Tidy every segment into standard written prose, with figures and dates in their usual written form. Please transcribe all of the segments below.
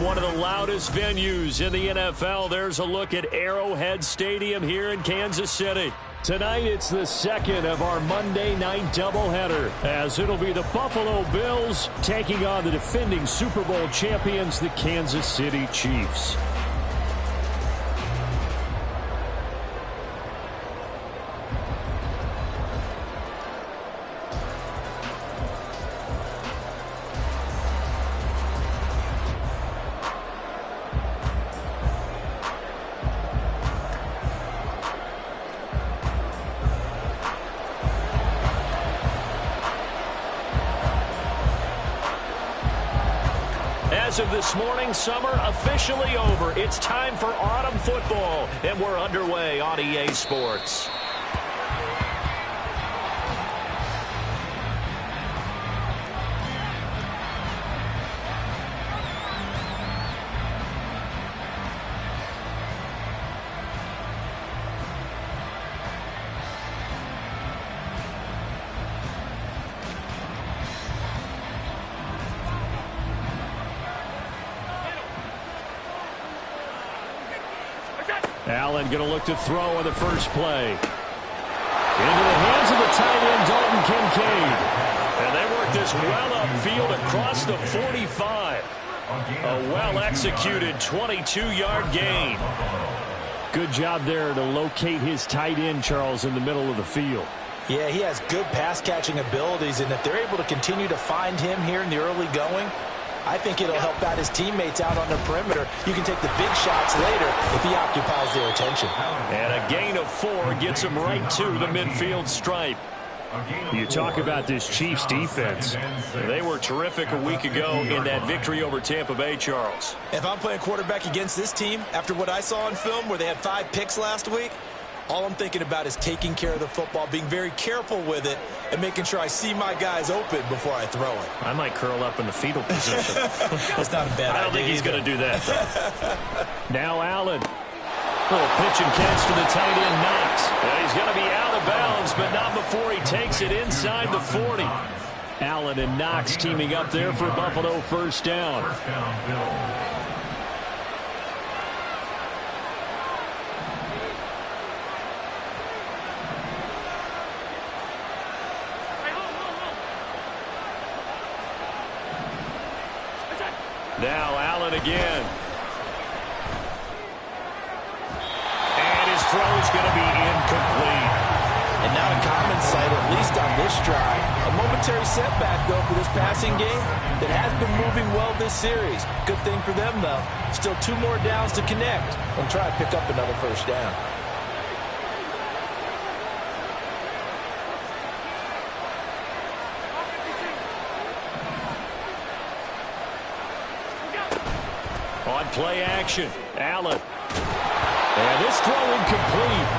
one of the loudest venues in the NFL. There's a look at Arrowhead Stadium here in Kansas City. Tonight, it's the second of our Monday night doubleheader, as it'll be the Buffalo Bills taking on the defending Super Bowl champions, the Kansas City Chiefs. As of this morning, summer officially over. It's time for autumn football, and we're underway on EA Sports. Allen going to look to throw on the first play. Into the hands of the tight end, Dalton Kincaid. And they work this well upfield across the 45. A well-executed 22-yard gain. Good job there to locate his tight end, Charles, in the middle of the field. Yeah, he has good pass-catching abilities, and if they're able to continue to find him here in the early going, I think it'll help out his teammates out on the perimeter. You can take the big shots later if he occupies their attention. And a gain of 4 gets him right to the midfield stripe. You talk about this Chiefs defense. They were terrific a week ago in that victory over Tampa Bay, Charles. If I'm playing quarterback against this team, after what I saw on film where they had 5 picks last week, all I'm thinking about is taking care of the football, being very careful with it, and making sure I see my guys open before I throw it. I might curl up in the fetal position. That's not a bad idea. I don't think he's going to do that. Now Allen. Little pitch and catch to the tight end, Knox. And he's going to be out of bounds, but not before he takes it inside the 40. Allen and Knox teaming up there for Buffalo first down. Now Allen again. And his throw is going to be incomplete. And not a common sight, at least on this drive. A momentary setback, though, for this passing game that has been moving well this series. Good thing for them, though. Still 2 more downs to connect and try to pick up another first down. On play action, Allen. And this throw incomplete.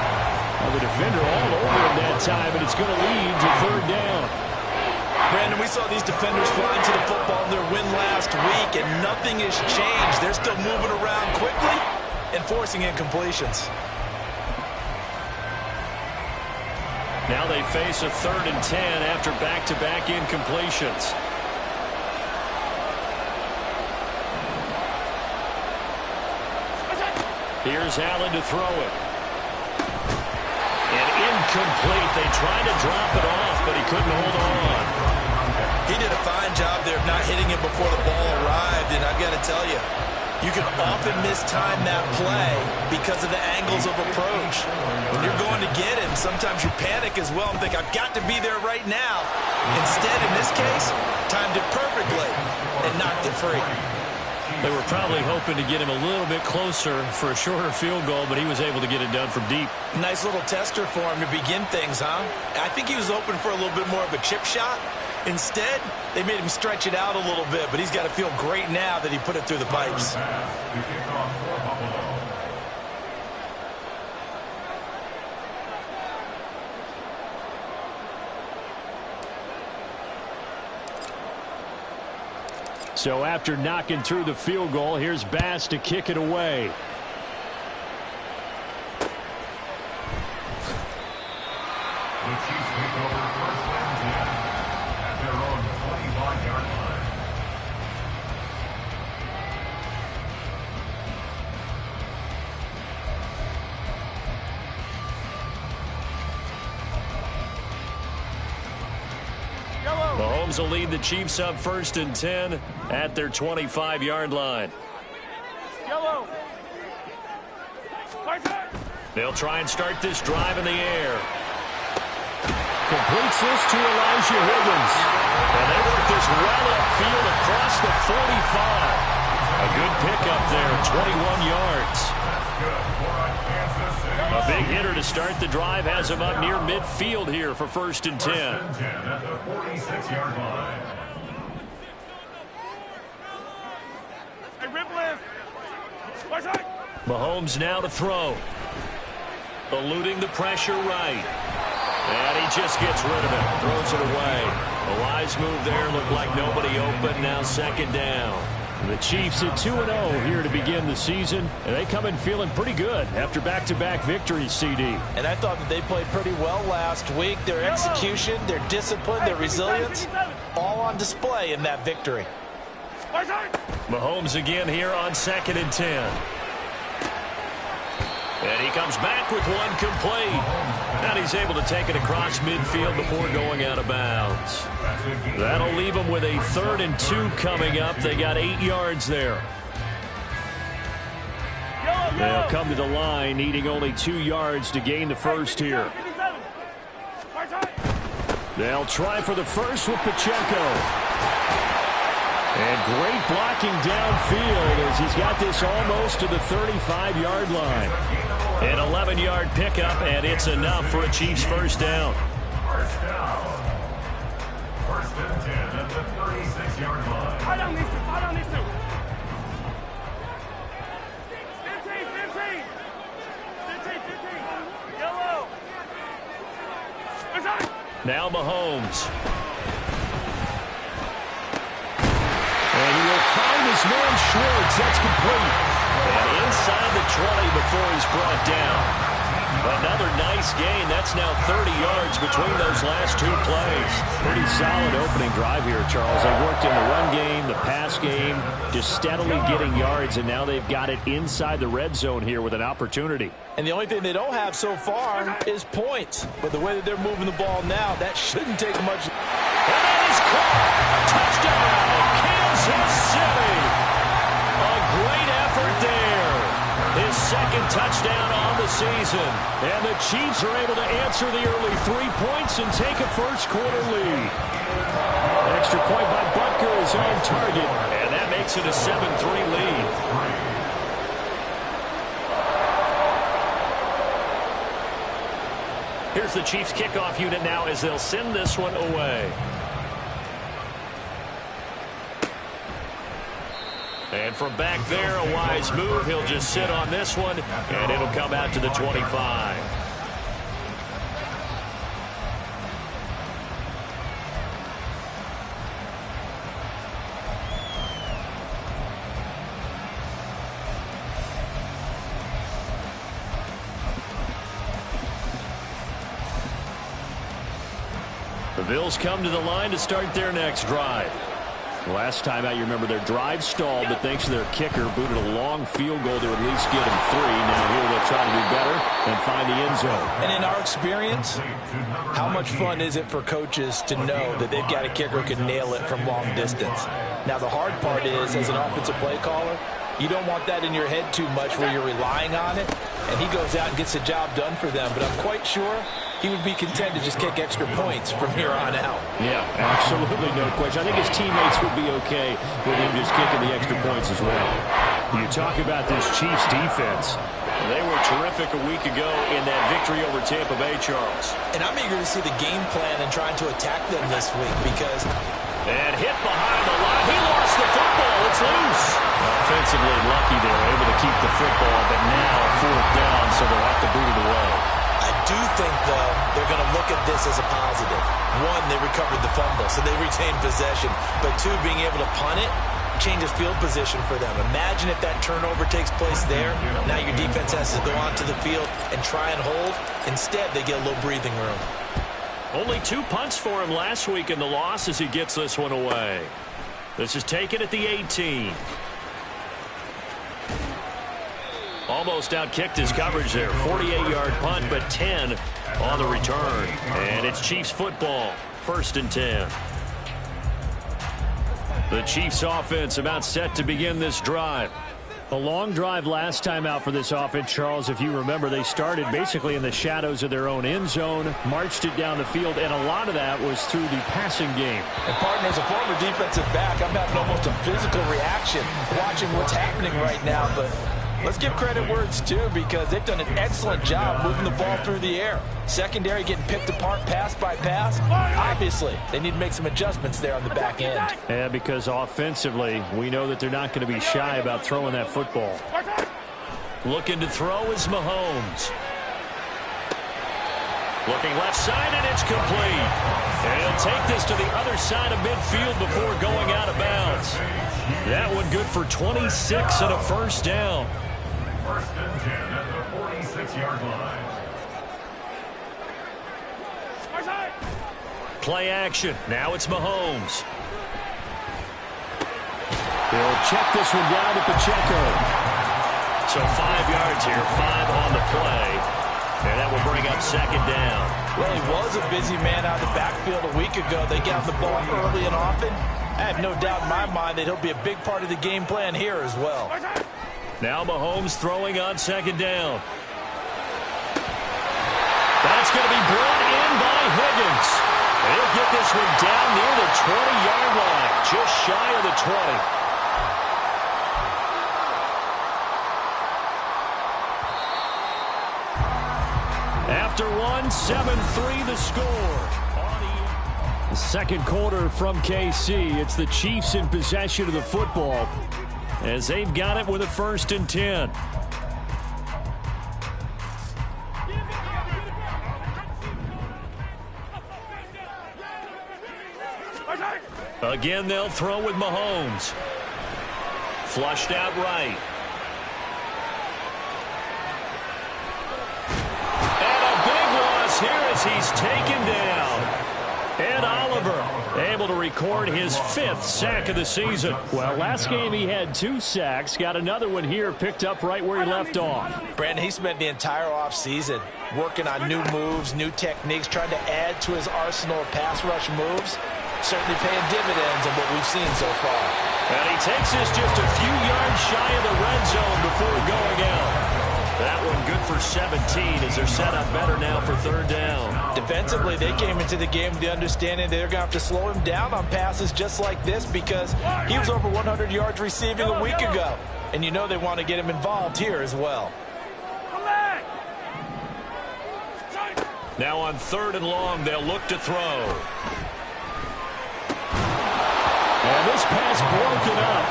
The defender all over him that time, and it's going to lead to third down. Brandon, we saw these defenders flying to the football in their win last week, and nothing has changed. They're still moving around quickly and forcing incompletions. Now they face a 3rd and 10 after back-to-back incompletions. Here's Allen to throw it. And incomplete. They tried to drop it off, but he couldn't hold on. He did a fine job there of not hitting it before the ball arrived, and I've got to tell you, you can often mistime that play because of the angles of approach. When you're going to get him, sometimes you panic as well and think, I've got to be there right now. Instead, in this case, timed it perfectly and knocked it free. They were probably hoping to get him a little bit closer for a shorter field goal, but he was able to get it done from deep. Nice little tester for him to begin things, huh? I think he was open for a little bit more of a chip shot. Instead, they made him stretch it out a little bit, but he's got to feel great now that he put it through the pipes. So after knocking through the field goal, here's Bass to kick it away. Mahomes will lead the Chiefs up 1st and 10 at their 25-yard line. Yellow. They'll try and start this drive in the air. Completes this to Elijah Higgins. And they work this well upfield across the 45. A good pickup there, 21 yards. A big hitter to start the drive has him up near midfield here for 1st and 10. At the 46-yard line. Hey, rip left. Mahomes now to throw. Eluding the pressure right. And he just gets rid of it. Throws it away. A wise move there. Looked like nobody open. Now 2nd down. The Chiefs at 2-0 here to begin the season. And they come in feeling pretty good after back-to-back victories, CD. And I thought that they played pretty well last week. Their execution, their discipline, their resilience, all on display in that victory. Mahomes again here on 2nd and 10. And he comes back with one complete. And he's able to take it across midfield before going out of bounds. That'll leave them with a 3rd and 2 coming up. They got 8 yards there. They'll come to the line, needing only 2 yards to gain the first here. They'll try for the first with Pacheco. And great blocking downfield as he's got this almost to the 35-yard line. An 11-yard pickup, and it's enough for a Chiefs first down. First down. 1st and 10 at the 36-yard line. I don't need to. 15. Yellow. Now Mahomes. And he will find his man Schwartz. That's complete. And inside the 20 before he's brought down. Another nice gain. That's now 30 yards between those last 2 plays. Pretty solid opening drive here, Charles. They worked in the run game, the pass game, just steadily getting yards, and now they've got it inside the red zone here with an opportunity. And the only thing they don't have so far is points. But the way that they're moving the ball now, that shouldn't take much. And that is caught. Touchdown, Kansas City. A great effort there. His 2nd touchdown on the season. And the Chiefs are able to answer the early 3 points and take a first-quarter lead. Extra point by Butker is on target, and that makes it a 7-3 lead. Here's the Chiefs kickoff unit now as they'll send this one away. And from back there, a wise move. He'll just sit on this one, and it'll come out to the 25. The Bills come to the line to start their next drive. Last time out, you remember their drive stalled, but thanks to their kicker, booted a long field goal to at least get them 3. Now here they'll try to do better and find the end zone. And in our experience, how much fun is it for coaches to know that they've got a kicker who can nail it from long distance? Now the hard part is, as an offensive play caller, you don't want that in your head too much where you're relying on it, and he goes out and gets the job done for them. But I'm quite sure he would be content to just kick extra points from here on out. Yeah, absolutely no question. I think his teammates would be okay with him just kicking the extra points as well. You talk about this Chiefs defense. They were terrific a week ago in that victory over Tampa Bay, Charles. And I'm eager to see the game plan and trying to attack them this week because... And hit behind the line. He lost the football. It's loose. Offensively lucky they were able to keep the football, but now 4th down, so they'll have to boot it away. I do think, though, they're going to look at this as a positive. 1, they recovered the fumble, so they retained possession. But 2, being able to punt it changes field position for them. Imagine if that turnover takes place there. Now your defense has to go onto the field and try and hold. Instead, they get a little breathing room. Only 2 punts for him last week in the loss as he gets this one away. This is taken at the 18. Almost outkicked his coverage there. 48-yard punt, but 10 on the return. And it's Chiefs football. 1st and 10. The Chiefs offense about set to begin this drive. A long drive last time out for this offense, Charles. If you remember, they started basically in the shadows of their own end zone, marched it down the field, and a lot of that was through the passing game. And partner, as a former defensive back, I'm having almost a physical reaction watching what's happening right now. But let's give credit where it's due, because they've done an excellent job moving the ball through the air. Secondary getting picked apart pass by pass. Obviously, they need to make some adjustments there on the back end. Yeah, because offensively, we know that they're not going to be shy about throwing that football. Looking to throw is Mahomes. Looking left side, and it's complete. And he'll take this to the other side of midfield before going out of bounds. That one good for 26 and a first down. First and 10 at the 46-yard line. Play action. Now it's Mahomes. He'll check this one down to Pacheco. So 5 yards here, 5 on the play. And that will bring up second down. Well, he was a busy man out of the backfield a week ago. They got the ball early and often. I have no doubt in my mind that he'll be a big part of the game plan here as well. Now Mahomes throwing on second down. That's going to be brought in by Higgins. He'll get this one down near the 20-yard line, just shy of the 20. After one, 7-3 the score. The second quarter from KC. It's the Chiefs in possession of the football as they've got it with a 1st and 10. Again, they'll throw with Mahomes. Flushed out right. And a big loss here as he's taken down. Ed Oliver able to record his 5th sack of the season. Well, last game he had 2 sacks. Got another one here, picked up right where he left off. Brandon, he spent the entire offseason working on new moves, new techniques, trying to add to his arsenal of pass rush moves. Certainly paying dividends in what we've seen so far. And he takes this just a few yards shy of the red zone before going out. That one good for 17 as they're set up better now for 3rd down. Defensively, they came into the game with the understanding they're going to have to slow him down on passes just like this, because he was over 100 yards receiving a week ago. And you know they want to get him involved here as well. Now on 3rd and long, they'll look to throw. And this pass broken up.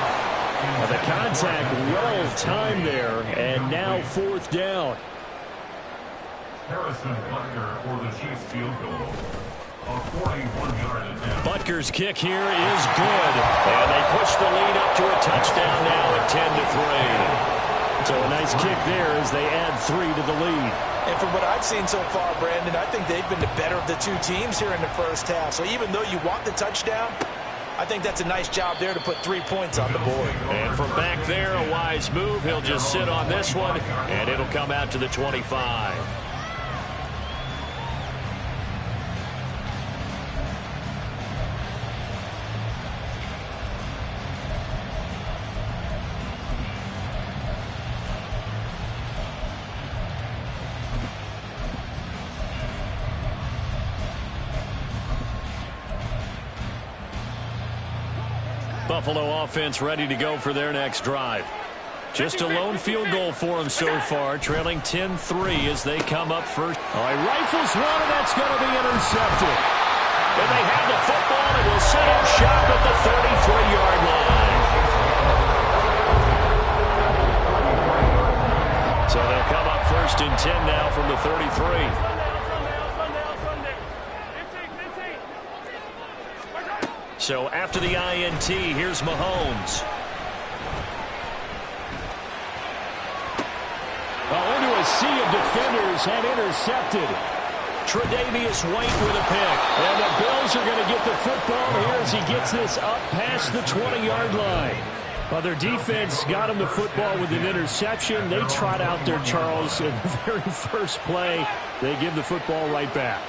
Well, the contact well-timed there, and now 4th down. Harrison Butker for the Chiefs field goal. A 41-yard attempt. Butker's kick here is good. And they push the lead up to a touchdown now at 10-3. So a nice kick there as they add 3 to the lead. And from what I've seen so far, Brandon, I think they've been the better of the 2 teams here in the first half. So even though you want the touchdown, I think that's a nice job there to put 3 points on the board. And from back there, a wise move. He'll just sit on this one, and it'll come out to the 25. Buffalo offense ready to go for their next drive. Just a lone field goal for them so far, trailing 10-3 as they come up first. All right, rifles one, and that's going to be intercepted. And they have the football, and will set up shop at the 33-yard line. So they'll come up 1st and 10 now from the 33. So after the INT, here's Mahomes. Well, into a sea of defenders and intercepted. Tre'Davious White with a pick. And the Bills are going to get the football here as he gets this up past the 20-yard line. Well, their defense got him the football with an interception. They trot out there, Charles, in the very first play. They give the football right back.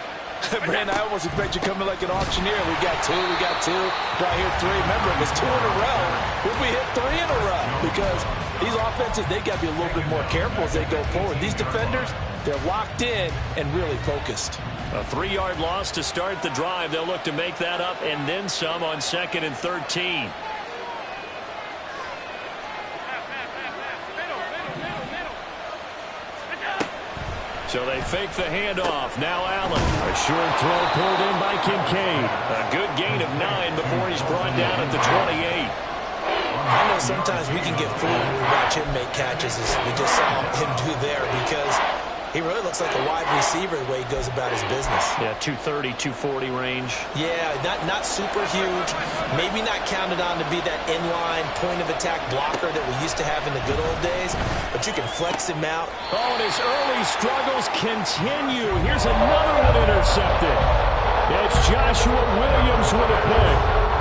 Brandon, I almost expect you coming like an auctioneer. We got two, right here three. Remember, it was 2 in a row. If we hit 3 in a row, because these offenses, they got to be a little bit more careful as they go forward. These defenders, they're locked in and really focused. A 3-yard loss to start the drive. They'll look to make that up and then some on 2nd and 13. So they fake the handoff. Now Allen. A short throw pulled in by Kincaid. A good gain of 9 before he's brought down at the 28. I know sometimes we can get fooled when we watch him make catches, as we just saw him do there, because he really looks like a wide receiver the way he goes about his business. Yeah, 230, 240 range. Yeah, not super huge. Maybe not counted on to be that inline point-of-attack blocker that we used to have in the good old days, but you can flex him out. Oh, and his early struggles continue. Here's another one intercepted. It's Joshua Williams with a pick.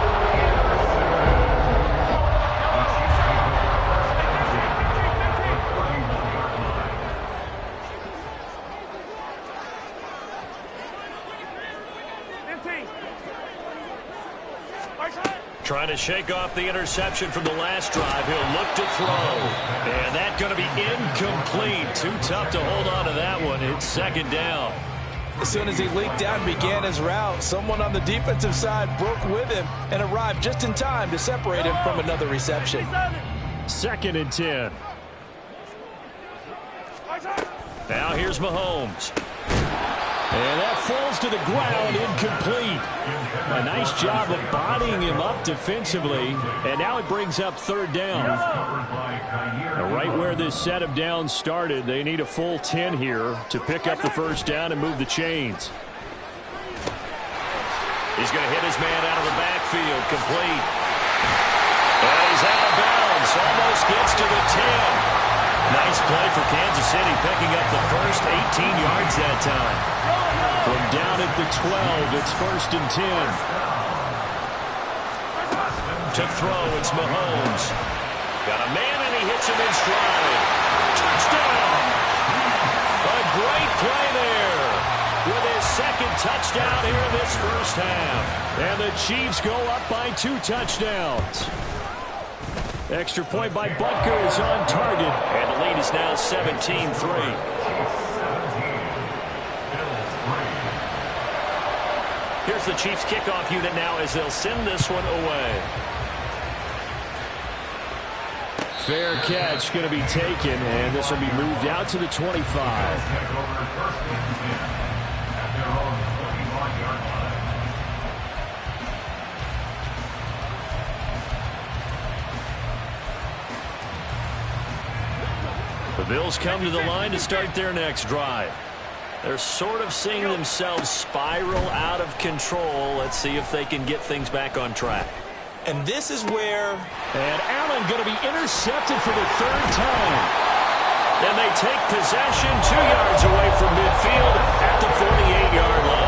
Trying to shake off the interception from the last drive. He'll look to throw. And that's going to be incomplete. Too tough to hold on to that one. It's 2nd down. As soon as he leaked out and began his route, someone on the defensive side broke with him and arrived just in time to separate him from another reception. 2nd and 10. Now here's Mahomes. And that falls to the ground, incomplete. A nice job of bodying him up defensively. And now it brings up 3rd down. Right where this set of downs started, they need a full 10 here to pick up the 1st down and move the chains. He's going to hit his man out of the backfield, complete. And he's out of bounds, almost gets to the 10. Nice play for Kansas City, picking up the first 18 yards that time. From down at the 12, it's 1st and 10. To throw, it's Mahomes. Got a man, and he hits him in stride. Touchdown! A great play there with his 2nd touchdown here in this first half. And the Chiefs go up by 2 touchdowns. Extra point by Butker is on target. And the lead is now 17-3. Here's the Chiefs kickoff unit now as they'll send this one away. Fair catch going to be taken, and this will be moved out to the 25. The Bills come to the line to start their next drive. They're sort of seeing themselves spiral out of control. Let's see if they can get things back on track. And this is where... And Allen going to be intercepted for the 3rd time. And they take possession 2 yards away from midfield at the 48-yard line.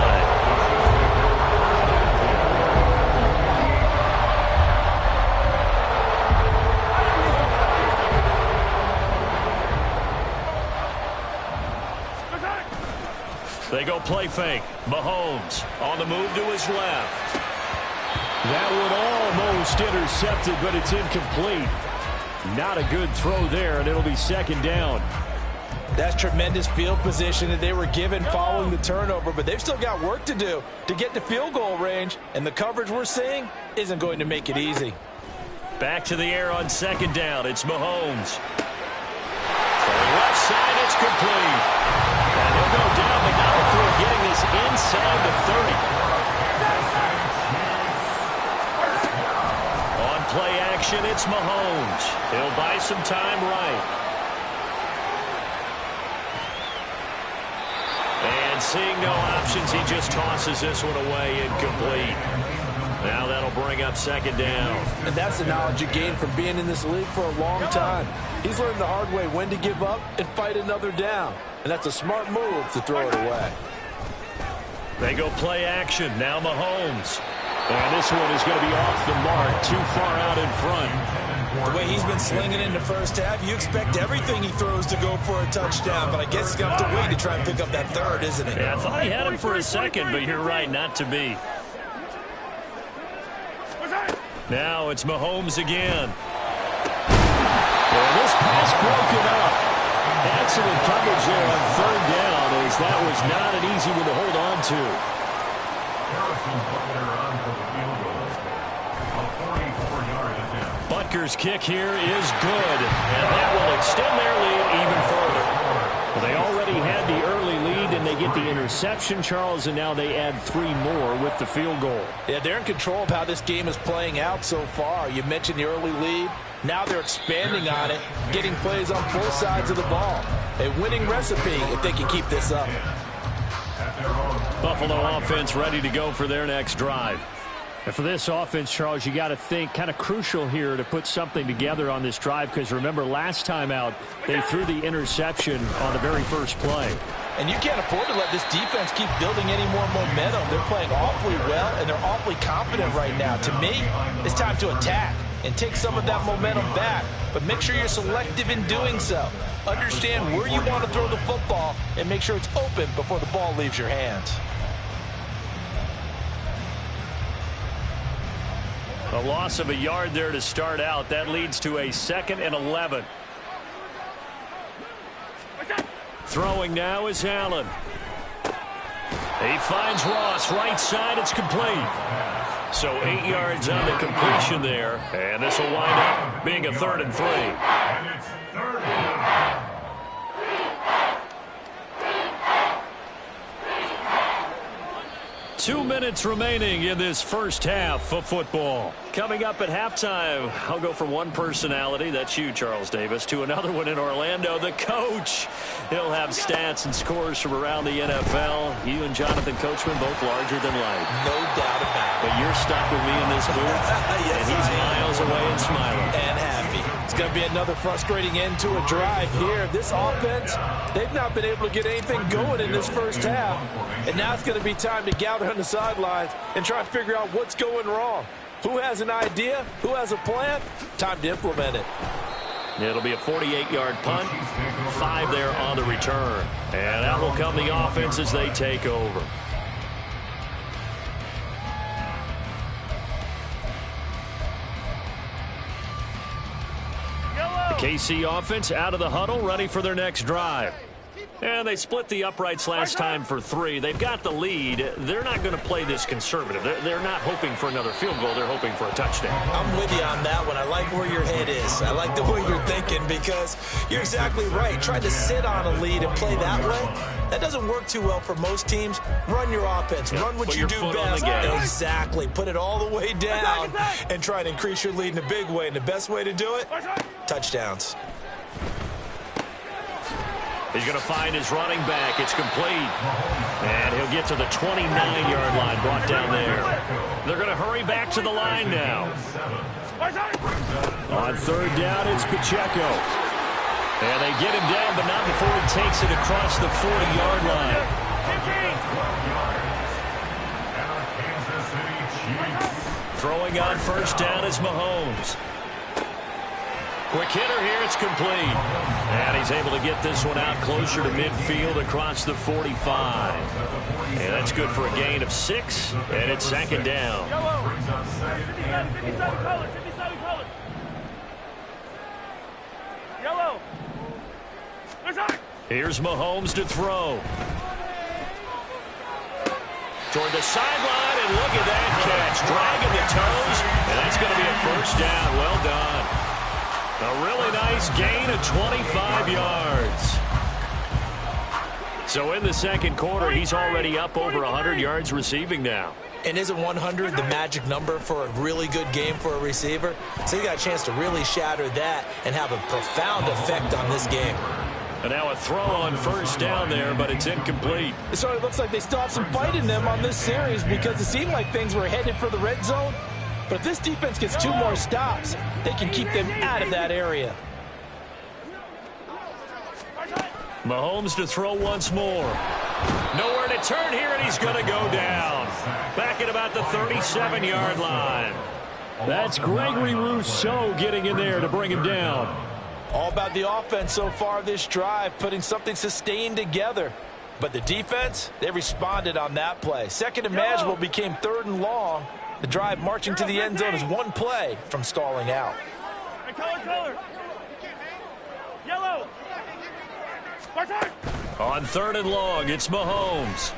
They go play fake. Mahomes on the move to his left. That one almost intercepted, but it's incomplete. Not a good throw there, and it'll be 2nd down. That's tremendous field position that they were given following the turnover, but they've still got work to do to get to field goal range, and the coverage we're seeing isn't going to make it easy. Back to the air on 2nd down. It's Mahomes. From the left side, it's complete. And he'll go down, but now through getting this inside the 30. On play action, it's Mahomes. He'll buy some time right. And seeing no options, he just tosses this one away, incomplete. Now that'll bring up 2nd down. And that's the knowledge you gain from being in this league for a long time. He's learned the hard way when to give up and fight another down. And that's a smart move to throw it away. They go play action. Now Mahomes. And this one is going to be off the mark. Too far out in front. The way he's been slinging in the first half, you expect everything he throws to go for a touchdown, but I guess he's going to have to wait to try and pick up that third, isn't he? Yeah, I thought he had him for a second, but you're right, not to be. Now it's Mahomes again. And this pass broken up. Excellent coverage there on third down, as that was not an easy one to hold on to. Harrison Butker on for the field goal. A 44-yard attempt. Butker's kick here is good, and that will extend their lead even further. Well, they already had the early lead, and they get the interception, Charles, and now they add 3 more with the field goal. Yeah, they're in control of how this game is playing out so far. You mentioned the early lead. Now they're expanding on it, getting plays on both sides of the ball. A winning recipe if they can keep this up. Buffalo offense ready to go for their next drive. And for this offense, Charles, you got to think kind of crucial here to put something together on this drive, because remember last time out they threw the interception on the very first play. And you can't afford to let this defense keep building any more momentum. They're playing awfully well, and they're awfully confident right now. To me, it's time to attack and take some of that momentum back, but make sure you're selective in doing so. Understand where you want to throw the football and make sure it's open before the ball leaves your hands. A loss of a yard there to start out. That leads to a 2nd and 11. Throwing now is Allen. He finds Ross right side. It's complete. So 8 yards on the completion there. And this will wind up being a 3rd and 3. And it's 3rd down. 2 minutes remaining in this first half of football. Coming up at halftime, I'll go from one personality, that's you, Charles Davis, to another one in Orlando, the coach. He'll have stats and scores from around the NFL. You and Jonathan Coachman, both larger than life. No doubt about it. But you're stuck with me in this booth, Yes, and he's miles away and smiling. And happy. It's going to be another frustrating end to a drive here. This offense, they've not been able to get anything going in this first half. And now it's going to be time to gather on the sidelines and try and figure out what's going wrong. Who has an idea? Who has a plan? Time to implement it. It'll be a 48-yard punt, 5 there on the return. And out will come the offense as they take over. The KC offense out of the huddle, ready for their next drive. And they split the uprights last time for 3. They've got the lead. They're not going to play this conservative. They're not hoping for another field goal. They're hoping for a touchdown. I'm with you on that one. I like where your head is. I like the way you're thinking, because you're exactly right. Try to sit on a lead and play that way. That doesn't work too well for most teams. Run your offense. Run what you do best. Exactly. Put it all the way down and try to increase your lead in a big way. And the best way to do it, touchdowns. He's going to find his running back. It's complete. And he'll get to the 29-yard line, brought down there. They're going to hurry back to the line now. On 3rd down, it's Pacheco. And they get him down, but not before he takes it across the 40-yard line. Throwing on 1st down is Mahomes. Quick hitter here, it's complete. And he's able to get this one out closer to midfield across the 45. And that's good for a gain of 6, and it's 2nd down. Here's Mahomes to throw. Toward the sideline, and look at that catch. Dragging the toes, and that's going to be a 1st down. Well done. A really nice gain of 25 yards. So in the 2nd quarter, he's already up over 100 yards receiving now. And isn't 100 the magic number for a really good game for a receiver? So he got a chance to really shatter that and have a profound effect on this game. And now a throw on 1st down there, but it's incomplete. It sort of looks like they still have some fight in them on this series, because it seemed like things were headed for the red zone. But if this defense gets 2 more stops, they can keep them out of that area. Mahomes to throw once more. Nowhere to turn here, and he's going to go down. Back at about the 37-yard line. That's Gregory Rousseau getting in there to bring him down. All about the offense so far this drive, putting something sustained together. But the defense, they responded on that play. Second and manageable became third and long. The drive marching to the end zone is one play from stalling out. Color. Yellow. On third and long, it's Mahomes.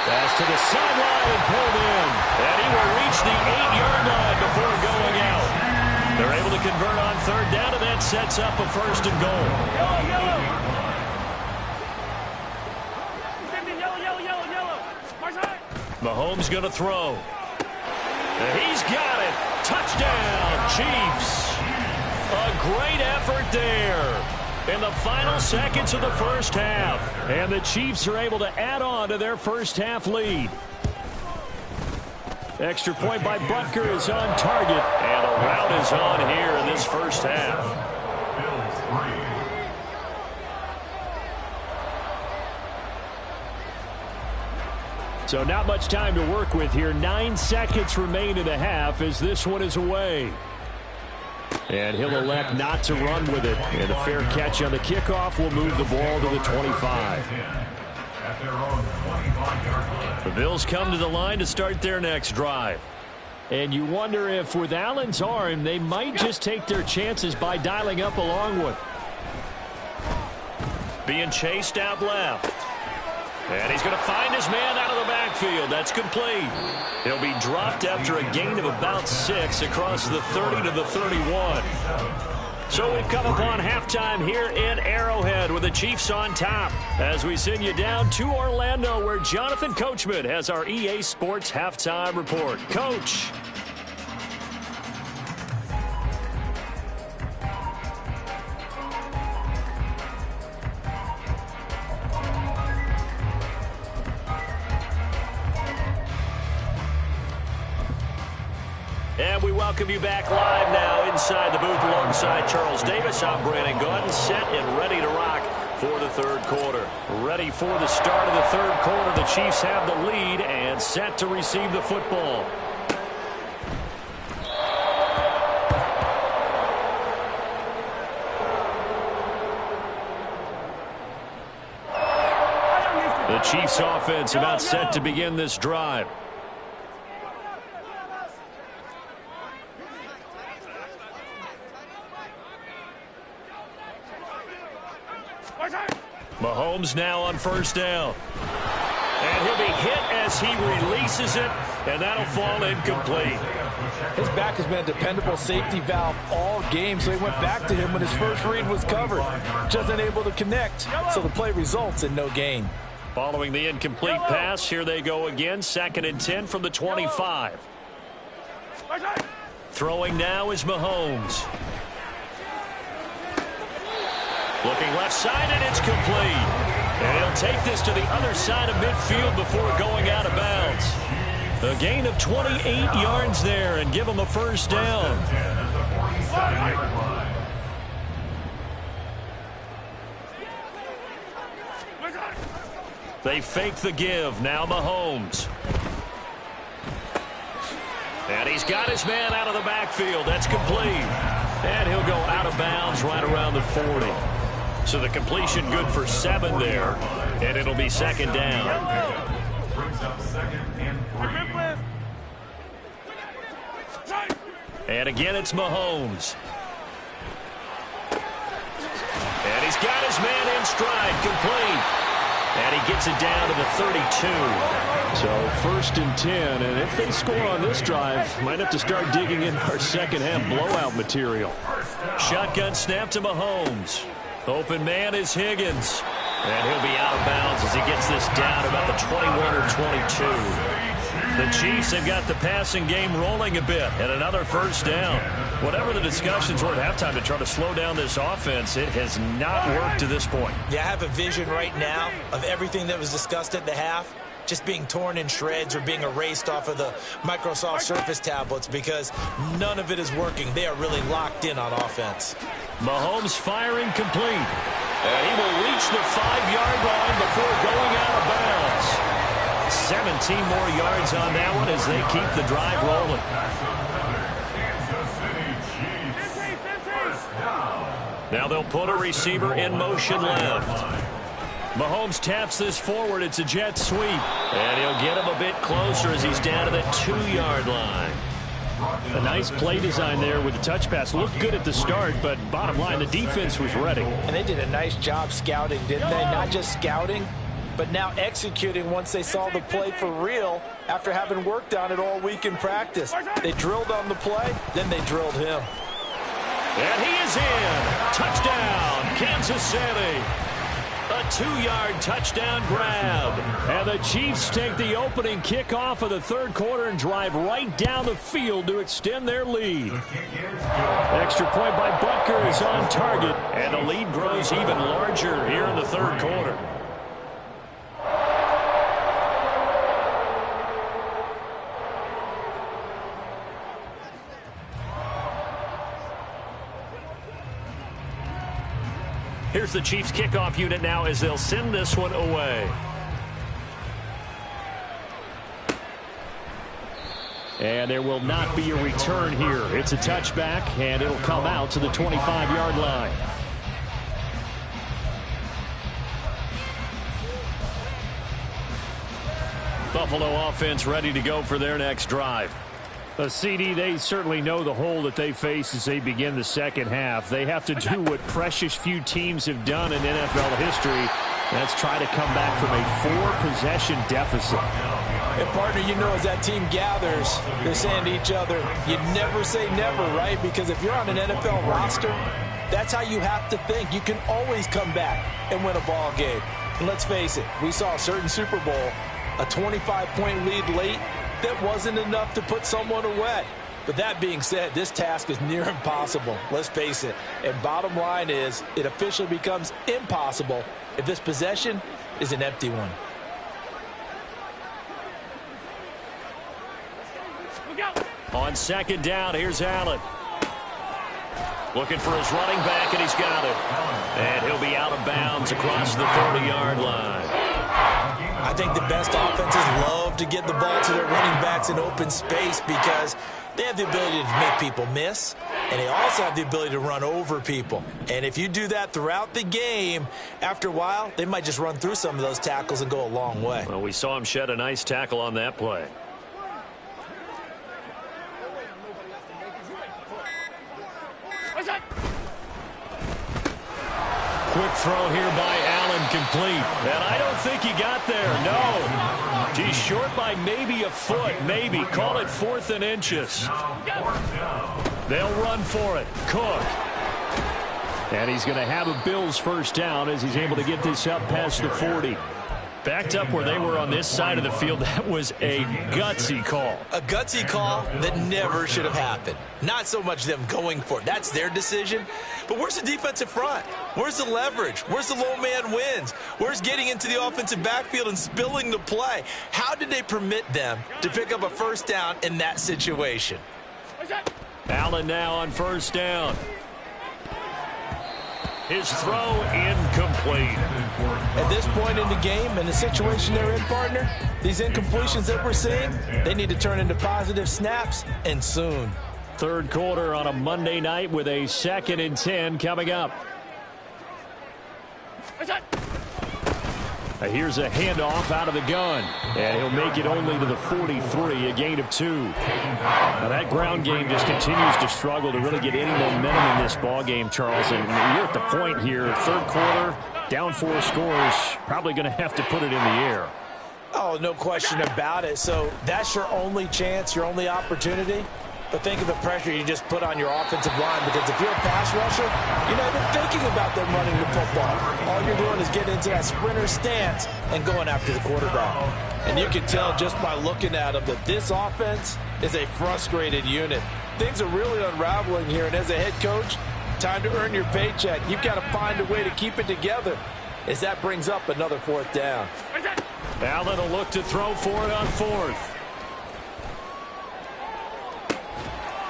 Pass to the sideline and pulled in. And he will reach the 8-yard line before going out. They're able to convert on third down, and that sets up a first and goal. Yellow. Mahomes going to throw. And he's got it. Touchdown, Chiefs. A great effort there in the final seconds of the first half. And the Chiefs are able to add on to their first half lead. Extra point by Butker is on target. And a rout is on here in this first half. So not much time to work with here. 9 seconds remain in the half as this one is away. And he'll elect not to run with it. And a fair catch on the kickoff will move the ball to the 25. The Bills come to the line to start their next drive. And you wonder if with Allen's arm, they might just take their chances by dialing up a long one. Being chased out left. And he's going to find his man out of the backfield. That's complete. He'll be dropped after a gain of about 6 across the 30 to the 31. So we've come upon halftime here in Arrowhead with the Chiefs on top as we send you down to Orlando where Jonathan Coachman has our EA Sports halftime report. Coach. And we welcome you back live now inside the booth alongside Charles Davis. I'm Brandon Gaudin, set and ready to rock for the third quarter. Ready for the start of the third quarter. The Chiefs have the lead and set to receive the football. The Chiefs offense about set to begin this drive. Mahomes now on first down. And he'll be hit as he releases it, and that'll fall incomplete. His back has been a dependable safety valve all game, so he went back to him when his first read was covered. Just unable to connect, so the play results in no gain. Following the incomplete pass, here they go again. 2nd and 10 from the 25. Throwing now is Mahomes. Looking left side, and it's complete. And he'll take this to the other side of midfield before going out of bounds. A gain of 28 yards there and give him a first down. They fake the give. Now Mahomes. And he's got his man out of the backfield. That's complete. And he'll go out of bounds right around the 40. So the completion good for 7 there. And it'll be second down. And again, it's Mahomes. And he's got his man in stride, complete. And he gets it down to the 32. So 1st and 10, and if they score on this drive, might have to start digging in our second half blowout material. Shotgun snap to Mahomes. Open man is Higgins. And he'll be out of bounds as he gets this down about the 21 or 22. The Chiefs have got the passing game rolling a bit, and another first down. Whatever the discussions were at halftime to try to slow down this offense, it has not worked to this point. Yeah, I have a vision right now of everything that was discussed at the half just being torn in shreds or being erased off of the Microsoft Surface tablets because none of it is working. They are really locked in on offense. Mahomes firing complete. And he will reach the 5-yard line before going out of bounds. 7 17 more yards on that one as they keep the drive rolling. Now they'll put a receiver in motion left. Mahomes taps this forward. It's a jet sweep. And he'll get him a bit closer as he's down to the 2-yard line. A nice play design there with the touch pass. Looked good at the start, but bottom line, the defense was ready. And they did a nice job scouting, didn't they? Not just scouting, but now executing once they saw the play for real after having worked on it all week in practice. They drilled on the play, then they drilled him. And he is in. Touchdown, Kansas City. A 2-yard touchdown grab. And the Chiefs take the opening kickoff of the third quarter and drive right down the field to extend their lead. Extra point by Butker is on target. And the lead grows even larger here in the third quarter. Here's the Chiefs kickoff unit now as they'll send this one away. And there will not be a return here. It's a touchback, and it'll come out to the 25-yard line. Buffalo offense ready to go for their next drive. CD, they certainly know the hole that they face as they begin the second half. They have to do what precious few teams have done in NFL history. That's try to come back from a 4-possession deficit. And, partner, you know, as that team gathers, they're saying to each other, you never say never, right? Because if you're on an NFL roster, that's how you have to think. You can always come back and win a ball game. And let's face it, we saw a certain Super Bowl, a 25-point lead late, that wasn't enough to put someone away. But that being said, this task is near impossible. Let's face it. And bottom line is, it officially becomes impossible if this possession is an empty one. On second down, here's Allen. Looking for his running back, and he's got it. And he'll be out of bounds across the 30-yard line. I think the best offenses love to get the ball to their running backs in open space because they have the ability to make people miss, and they also have the ability to run over people. And if you do that throughout the game, after a while, they might just run through some of those tackles and go a long way. Well, we saw him shed a nice tackle on that play. Quick throw here by Allen, complete. And I don't think he got there, no. He's short by maybe a foot, maybe. Call it 4th and inches. They'll run for it. Cook. And he's going to have a Bills first down as he's able to get this up past the 40. Backed up where they were on this side of the field. That was a gutsy call. A gutsy call that never should have happened. Not so much them going for it. That's their decision. But where's the defensive front? Where's the leverage? Where's the low man wins? Where's getting into the offensive backfield and spilling the play? How did they permit them to pick up a first down in that situation? Allen now on first down. His throw incomplete. At this point in the game and the situation they're in, partner, these incompletions that we're seeing, they need to turn into positive snaps, and soon. Third quarter on a Monday night with a 2nd and 10 coming up. Here's a handoff out of the gun, and he'll make it only to the 43, a gain of 2. Now that ground game just continues to struggle to really get any momentum in this ball game, Charles. And you're at the point here, third quarter, down 4 scores, probably going to have to put it in the air. Oh, no question about it. So that's your only chance, your only opportunity. But think of the pressure you just put on your offensive line, because if you're a pass rusher, you're not even thinking about them running the football. All you're doing is getting into that sprinter stance and going after the quarterback. And you can tell just by looking at them that this offense is a frustrated unit. Things are really unraveling here, and as a head coach, time to earn your paycheck. You've got to find a way to keep it together as that brings up another 4th down. Allen will look to throw for it on 4th.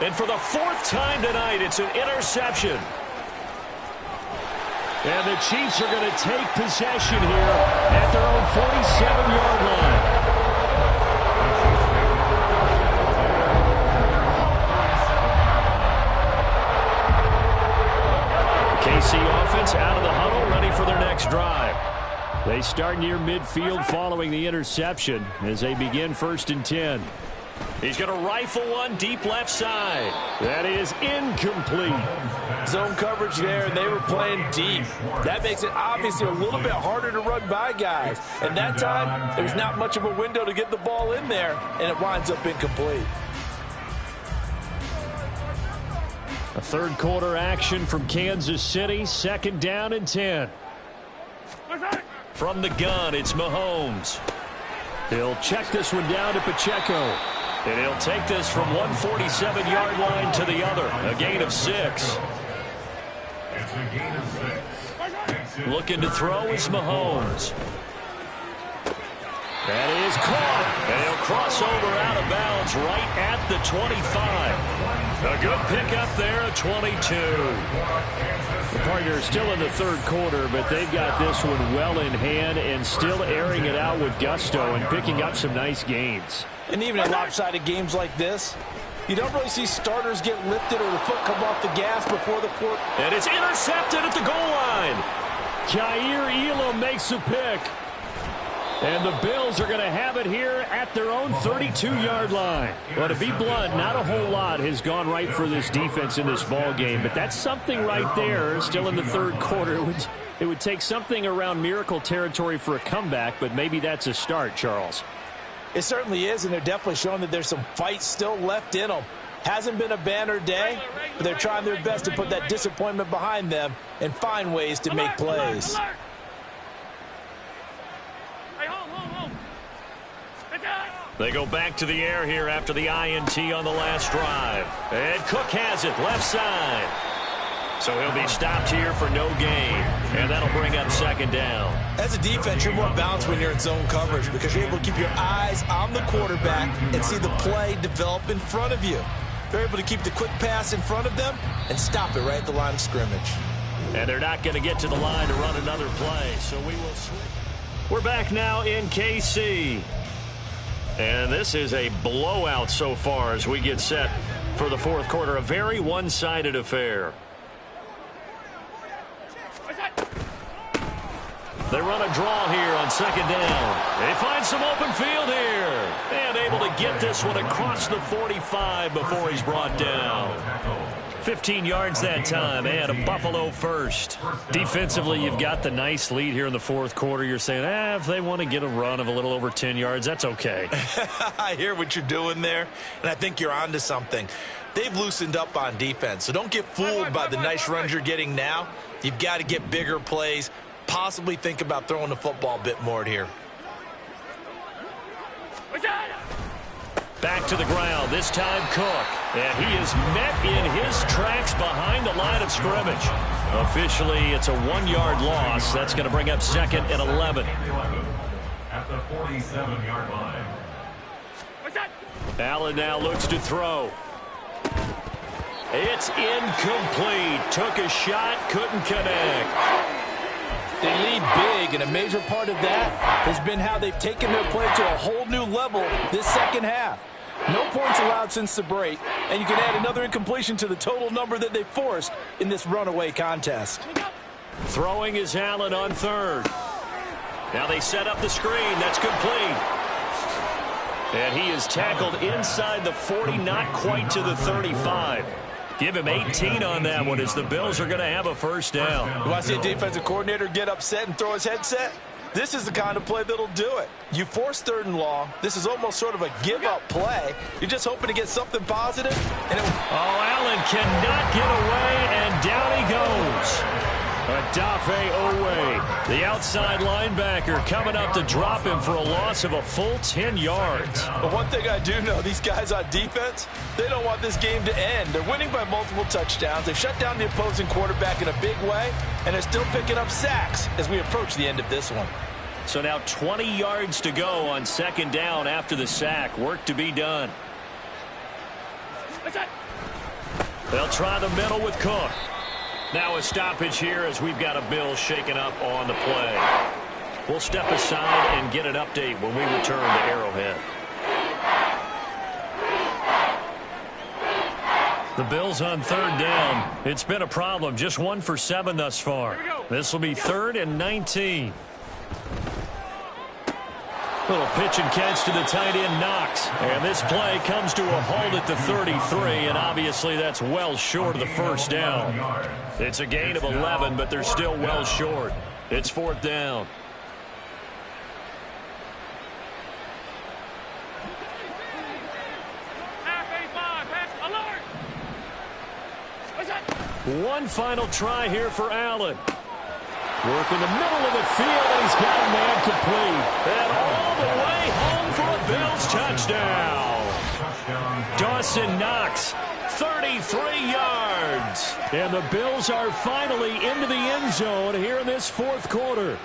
And for the 4th time tonight, it's an interception. And the Chiefs are going to take possession here at their own 47-yard line. start near midfield following the interception as they begin 1st and 10. He's going to rifle one deep left side. That is incomplete. Zone coverage there, and they were playing deep. That makes it obviously a little bit harder to run by guys. And that time, there's not much of a window to get the ball in there, and it winds up incomplete. A third quarter action from Kansas City. 2nd down and 10. From the gun, it's Mahomes. He'll check this one down to Pacheco. And he'll take this from 147-yard line to the other. A gain of 6. It's a gain of 6. Looking to throw is Mahomes. That is caught. And he'll cross over out of bounds right at the 25. A good pickup there at 22. The Partners still in the third quarter, but they've got this one well in hand and still airing it out with gusto and picking up some nice gains. And even in lopsided games like this, you don't really see starters get lifted or the foot come off the gas before the court. And it's intercepted at the goal line. Kaiir Elam makes a pick. And the Bills are going to have it here at their own 32-yard line. Well, to be blunt, not a whole lot has gone right for this defense in this ball game, but that's something right there. Still in the third quarter, it would take something around miracle territory for a comeback, but maybe that's a start, Charles. It certainly is, and they're definitely showing that there's some fight still left in them. Hasn't been a banner day, but they're trying their best to put that disappointment behind them and find ways to make plays. They go back to the air here after the INT on the last drive. And Cook has it left side. So he'll be stopped here for no gain. And that'll bring up 2nd down. As a defense, you're more balanced when you're in zone coverage because you're able to keep your eyes on the quarterback and see the play develop in front of you. They're able to keep the quick pass in front of them and stop it right at the line of scrimmage. And they're not going to get to the line to run another play. So we will switch. We're back now in KC. And this is a blowout so far as we get set for the fourth quarter. A very one-sided affair. They run a draw here on 2nd down. They find some open field here. And able to get this one across the 45 before he's brought down. 15 yards that time, and a Buffalo first. Defensively, you've got the nice lead here in the fourth quarter. You're saying, if they want to get a run of a little over 10 yards, that's okay. I hear what you're doing there, and I think you're onto something. They've loosened up on defense, so don't get fooled by the nice runs you're getting now. You've got to get bigger plays, possibly think about throwing the football a bit more here. Back to the ground, this time Cook. And he is met in his tracks behind the line of scrimmage. Officially, it's a 1-yard loss. That's going to bring up 2nd and 11. At the 47-yard line. Allen now looks to throw. It's incomplete. Took a shot, couldn't connect. They lead big, and a major part of that has been how they've taken their play to a whole new level this second half. No points allowed since the break, and you can add another incompletion to the total number that they forced in this runaway contest. Throwing is Allen on 3rd. Now they set up the screen. That's complete. And he is tackled inside the 40, not quite to the 35. Give him 18 on that one as the Bills are going to have a first down. You want to see a defensive coordinator get upset and throw his headset? This is the kind of play that'll do it. You force 3rd and long. This is almost sort of a give-up play. You're just hoping to get something positive. And Allen cannot get away, and down he goes. Odafe Oweh, the outside linebacker, coming up to drop him for a loss of a full 10 yards. But one thing I do know, these guys on defense, they don't want this game to end. They're winning by multiple touchdowns. They've shut down the opposing quarterback in a big way, and they're still picking up sacks as we approach the end of this one. So now 20 yards to go on 2nd down after the sack. Work to be done. They'll try the middle with Cook. Now a stoppage here as we've got a Bill shaken up on the play. We'll step aside and get an update when we return to Arrowhead. The Bills on 3rd down. It's been a problem. Just 1 for 7 thus far. This will be 3rd and 19. Little pitch and catch to the tight end, Knox. And this play comes to a halt at the 33, and obviously that's well short of the first down. It's a gain of 11, but they're still well short. It's 4th down. One final try here for Allen. Work in the middle of the field, and he's got a man complete. And all the way home for a Bills touchdown. Dawson Knox, 33 yards. And the Bills are finally into the end zone here in this 4th quarter.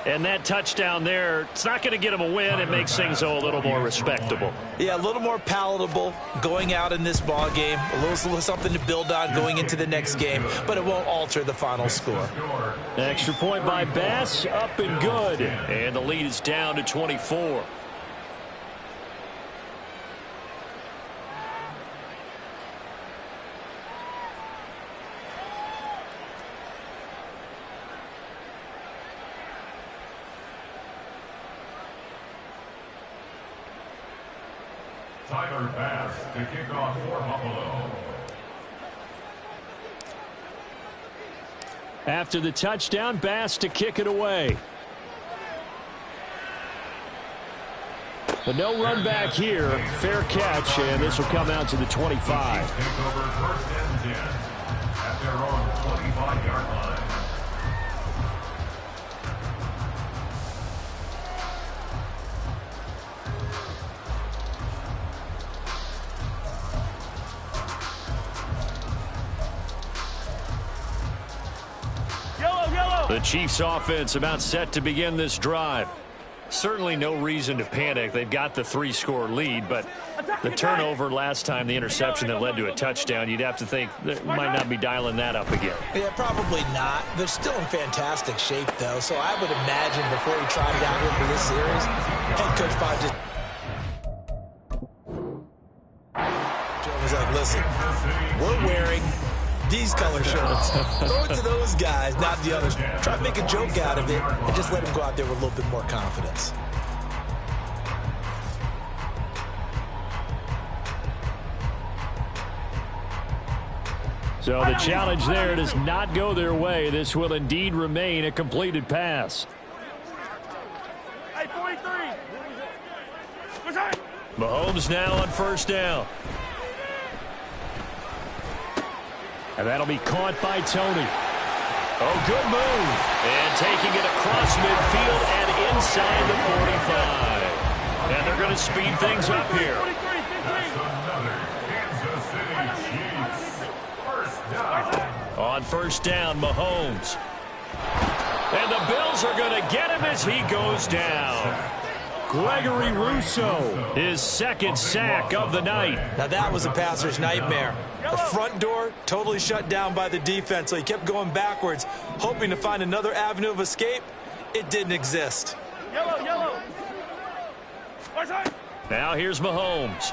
And that touchdown there, it's not going to get them a win. It makes things a little more respectable. Yeah, a little more palatable going out in this ball game. A little something to build on going into the next game, but it won't alter the final score. Extra point by Bass, up and good. And the lead is down to 24. Tyler Bass to kick off for Buffalo. After the touchdown, Bass to kick it away. But no run back here. Fair catch, and this will come out to the 25. Take over 1st and 10 at their own 25-yard line. The Chiefs offense about set to begin this drive. Certainly no reason to panic. They've got the 3-score lead, but the turnover last time, the interception that led to a touchdown, you'd have to think they might not be dialing that up again. Yeah, probably not. They're still in fantastic shape, though, so I would imagine before he tried it out here for this series, head coach probably just was like, listen, we're wearing these color shirts. Throw it to those guys, not the others. Try to make a joke out of it and just let them go out there with a little bit more confidence. So the challenge there does not go their way. This will indeed remain a completed pass. Hey, 43. Mahomes now on 1st down. And that'll be caught by Tony. Oh, good move. And taking it across midfield and inside the 45. And they're going to speed things up here. That's another Kansas City Chiefs 1st down. On 1st down, Mahomes. And the Bills are going to get him as he goes down. Gregory Rousseau, his 2nd sack of the night. Now that was a passer's nightmare. The front door totally shut down by the defense, so he kept going backwards, hoping to find another avenue of escape. It didn't exist. Yellow. Now here's Mahomes.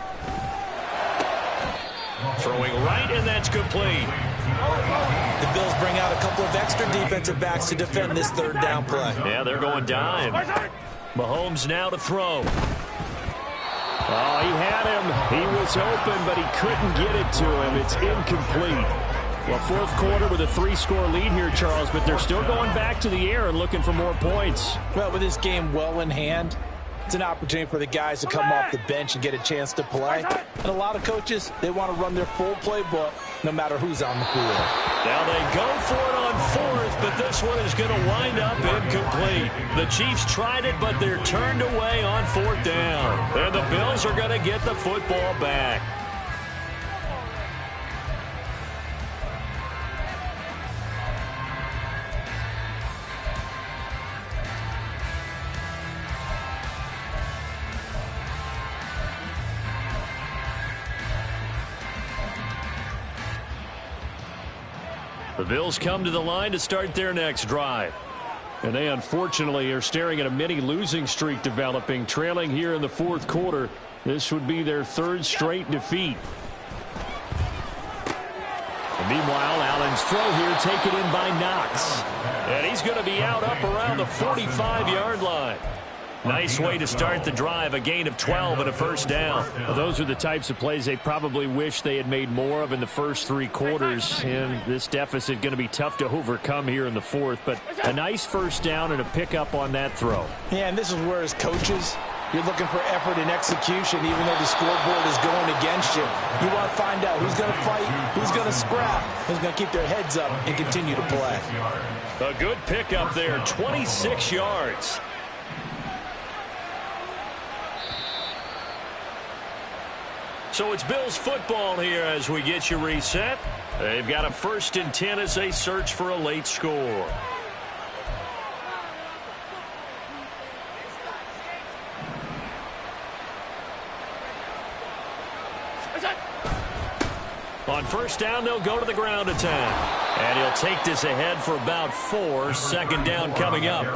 Throwing right, and that's complete. The Bills bring out a couple of extra defensive backs to defend this 3rd down play. Yeah, they're going dime. Mahomes now to throw. Oh, he had him. He was open, but he couldn't get it to him. It's incomplete. Well, 4th quarter with a 3-score lead here, Charles, but they're still going back to the air and looking for more points. Well, with this game well in hand, it's an opportunity for the guys to come off the bench and get a chance to play. And a lot of coaches, they want to run their full playbook no matter who's on the field. Now they go for it on 4th, but this one is going to wind up incomplete. The Chiefs tried it, but they're turned away on 4th down. And the Bills are going to get the football back. The Bills come to the line to start their next drive. And they unfortunately are staring at a mini losing streak developing, trailing here in the 4th quarter. This would be their 3rd straight defeat. And meanwhile, Allen's throw here taken in by Knox. And he's going to be out up around the 45-yard line. Nice way to start the drive, a gain of 12 and a first down. Well, those are the types of plays they probably wish they had made more of in the first 3 quarters. And this deficit going to be tough to overcome here in the fourth. But a nice first down and a pickup on that throw. Yeah, and this is where as coaches, you're looking for effort and execution even though the scoreboard is going against you. You want to find out who's going to fight, who's going to scrap, who's going to keep their heads up and continue to play. A good pickup there, 26 yards. So it's Bills football here as we get you reset. They've got a 1st and 10 as they search for a late score. On first down, they'll go to the ground attack. And he'll take this ahead for about 4. 2nd down coming up.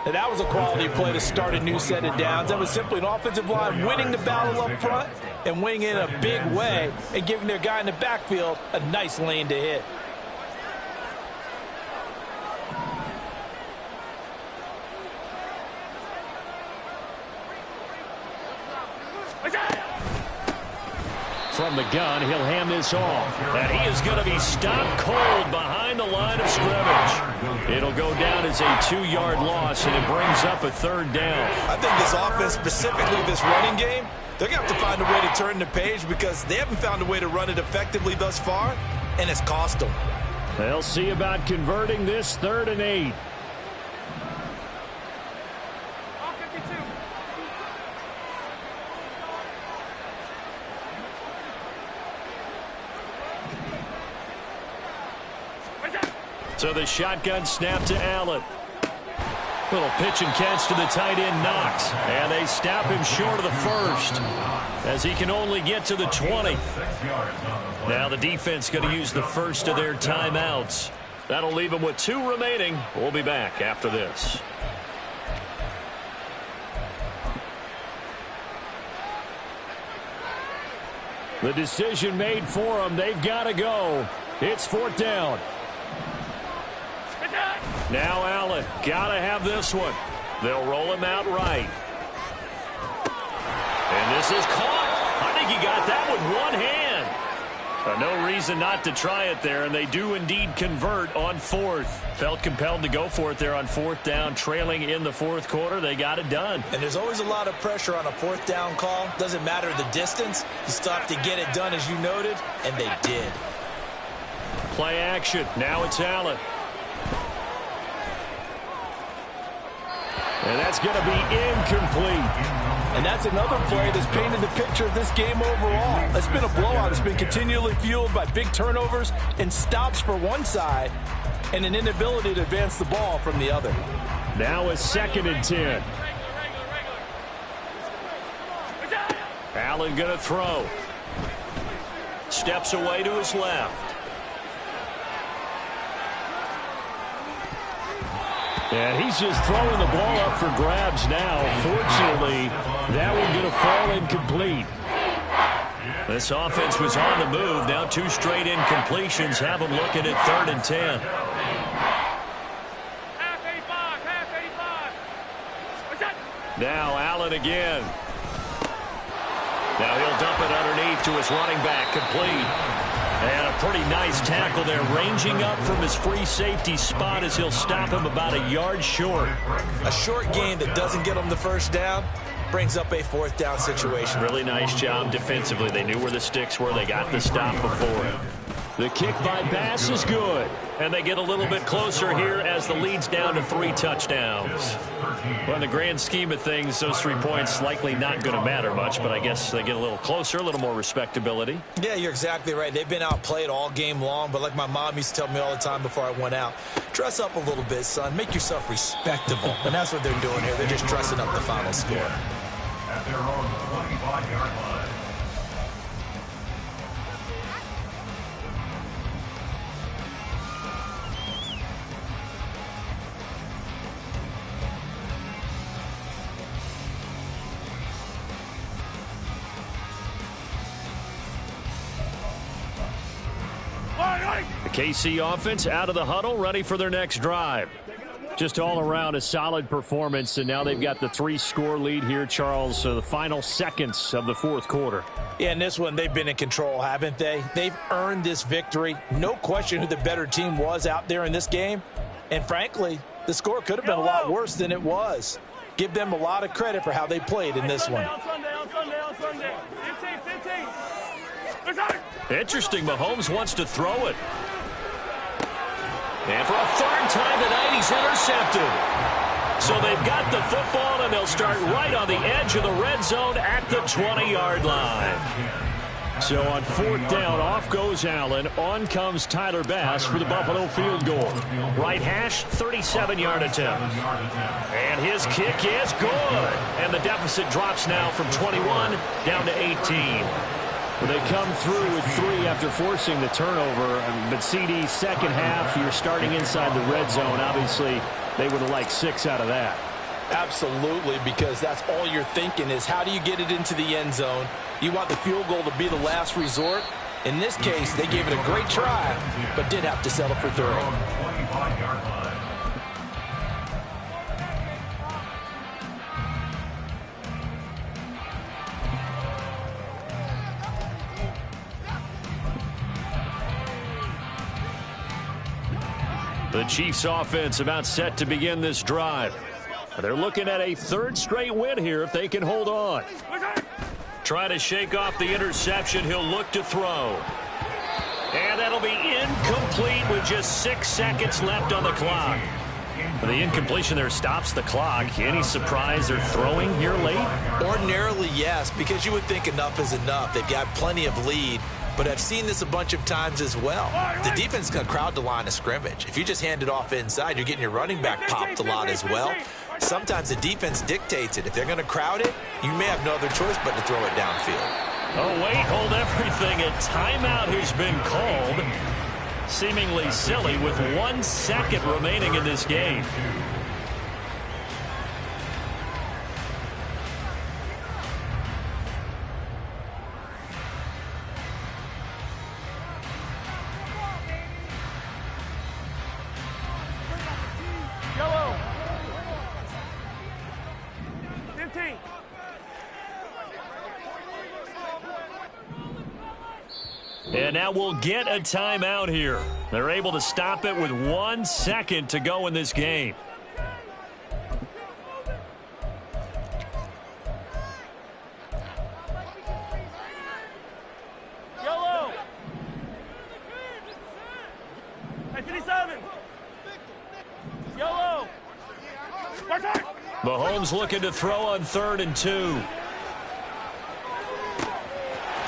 And that was a quality play to start a new set of downs. That was simply an offensive line winning the battle up front and winning in a big way and giving their guy in the backfield a nice lane to hit. From the gun, he'll hand this off. And he is going to be stopped cold behind the line of scrimmage. It'll go down as a 2-yard loss, and it brings up a 3rd down. I think this offense, specifically this running game, they're going to have to find a way to turn the page because they haven't found a way to run it effectively thus far, and it's cost them. They'll see about converting this 3rd and 8. So the shotgun snap to Allen. Little pitch and catch to the tight end, Knox. And they stop him short of the 1st as he can only get to the 20. Now the defense going to use the 1st of their timeouts. That'll leave them with 2 remaining. We'll be back after this. The decision made for them. They've got to go. It's 4th down. Now Allen, gotta have this one. They'll roll him out right. And this is caught. I think he got that with one hand. No reason not to try it there, and they do indeed convert on 4th. Felt compelled to go for it there on 4th down, trailing in the 4th quarter. They got it done. And there's always a lot of pressure on a 4th down call. Doesn't matter the distance. You still have to get it done, as you noted, and they did. Play action. Now it's Allen. And that's going to be incomplete. And that's another play that's painted the picture of this game overall. It's been a blowout. It's been continually fueled by big turnovers and stops for one side and an inability to advance the ball from the other. Now a 2nd and 10. Allen going to throw. Steps away to his left. And he's just throwing the ball up for grabs now. Fortunately, that one going to fall incomplete. This offense was on the move. Now 2 straight incompletions have them looking at 3rd and 10. Now Allen again. Now he'll dump it underneath to his running back, complete. And a pretty nice tackle there, ranging up from his free safety spot as he'll stop him about a yard short. A short gain that doesn't get him the 1st down brings up a 4th down situation. Really nice job defensively. They knew where the sticks were. They got the stop before it. The kick by Bass is good. And they get a little bit closer here as the lead's down to 3 touchdowns. Well, in the grand scheme of things, those 3 points likely not going to matter much, but I guess they get a little closer, a little more respectability. Yeah, you're exactly right. They've been outplayed all game long, but like my mom used to tell me all the time before I went out, dress up a little bit, son. Make yourself respectable. And that's what they're doing here. They're just dressing up the final score. At their own 25-yard line. The KC offense out of the huddle, ready for their next drive. Just all around a solid performance, and now they've got the 3-score lead here, Charles. So the final seconds of the fourth quarter. Yeah, in this one, they've been in control, haven't they? They've earned this victory. No question who the better team was out there in this game. And frankly, the score could have been a lot worse than it was. Give them a lot of credit for how they played in this one. On Sunday. 15. Interesting, Mahomes wants to throw it. And for a third time tonight, he's intercepted. So they've got the football, and they'll start right on the edge of the red zone at the 20-yard line. So on fourth down, off goes Allen. On comes Tyler Bass for the Buffalo field goal. Right hash, 37-yard attempt. And his kick is good. And the deficit drops now from 21 down to 18. Well, they come through with 3 after forcing the turnover. But CD, second half, you're starting inside the red zone. Obviously, they would have liked 6 out of that. Absolutely, because that's all you're thinking is how do you get it into the end zone? You want the field goal to be the last resort. In this case, they gave it a great try, but did have to settle for 3. The Chiefs offense about set to begin this drive. They're looking at a 3rd straight win here if they can hold on. Try to shake off the interception. He'll look to throw. And that'll be incomplete with just 6 seconds left on the clock. The incompletion there stops the clock. Any surprise they're throwing here late? Ordinarily, yes, because you would think enough is enough. They've got plenty of lead. But I've seen this a bunch of times as well. The defense is going to crowd the line of scrimmage. If you just hand it off inside, you're getting your running back popped a lot as well. Sometimes the defense dictates it. If they're going to crowd it, you may have no other choice but to throw it downfield. Oh, wait, hold everything. A timeout has been called. Seemingly silly with 1 second remaining in this game. Yellow. 15. And now we'll get a timeout here. They're able to stop it with 1 second to go in this game. Yellow. Hey, 57. Yellow. Mahomes looking to throw on 3rd and 2.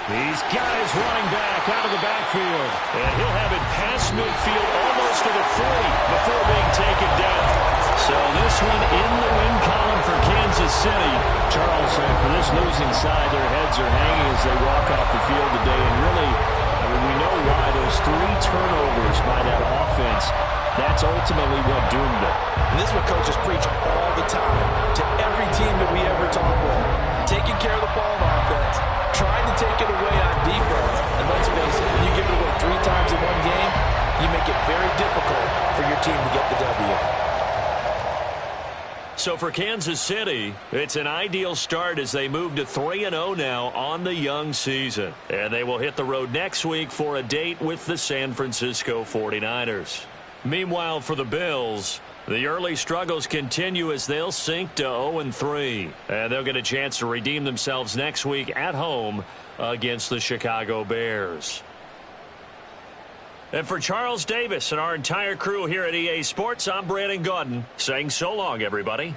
These guys running back out of the backfield. And he'll have it past midfield almost to the 40 before being taken down. So this one in the win column for Kansas City. Charles, for this losing side, their heads are hanging as they walk off the field today. And really, we know why those 3 turnovers by that offense, that's ultimately what doomed it. And this is what coaches preach all the time to every team that we ever talk with. Taking care of the ball on offense, trying to take it away on defense. And let's face it, when you give it away 3 times in one game, you make it very difficult for your team to get the W. So for Kansas City, it's an ideal start as they move to 3-0 now on the young season. And they will hit the road next week for a date with the San Francisco 49ers. Meanwhile, for the Bills, the early struggles continue as they'll sink to 0-3. And they'll get a chance to redeem themselves next week at home against the Chicago Bears. And for Charles Davis and our entire crew here at EA Sports, I'm Brandon Gaudin saying so long, everybody.